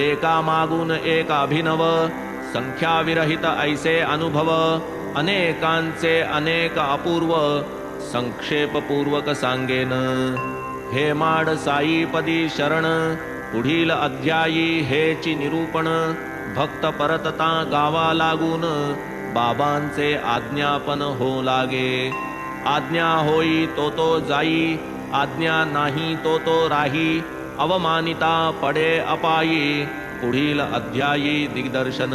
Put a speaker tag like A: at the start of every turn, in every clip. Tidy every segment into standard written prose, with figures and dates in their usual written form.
A: एका मागून एक अभिनव, संख्याविरहित ऐसे अनुभव, अनेकांचे अनेक अपूर्व, संक्षेपपूर्वक सांगेन. हेमाड साईपदी शरण, पुढील अध्यायी हेची निरूपण. भक्त परतता गावा लागून, बाबांचे आज्ञापन हो लागे. आज्ञा होई तो जाई, आज्ञा नाही तो राही. अवमानिता पडे अपायी, पुढील अध्यायी दिग्दर्शन.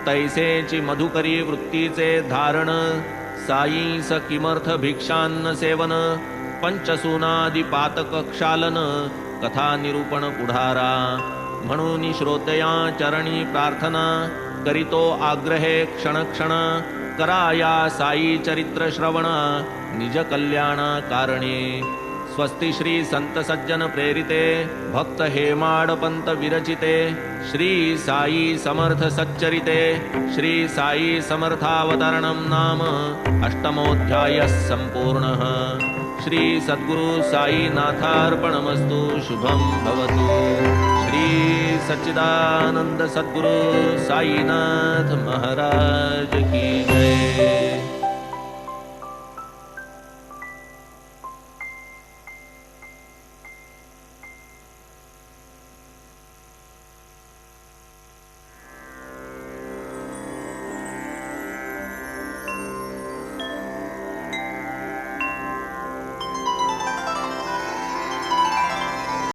A: तैसेची मधुकरी वृत्तीचे धारण, साईस किमर्थ भिक्षान्न सेवन. पंचसूनादि पातक क्षालन, कथा निरूपण पुढारा. म्हणून श्रोतया चरणी प्रार्थना, करीतो आग्रहे क्षण क्षण. कराया साई चरित्र श्रवण, निज कल्याण कारणे. स्वस्ति श्री संत सज्जन प्रेरिते, भक्त हेमाड पंत विरचिते. श्री साई समर्थ सच्चरिते, श्री साई समर्थावतरणं नाम अष्टमोऽध्यायः सम्पूर्णः. श्री सद्गुरु साईनाथार्पणमस्तु. शुभं भवतु. श्री सच्चिदानंद सद्गुरु साईनाथ महाराज की जय.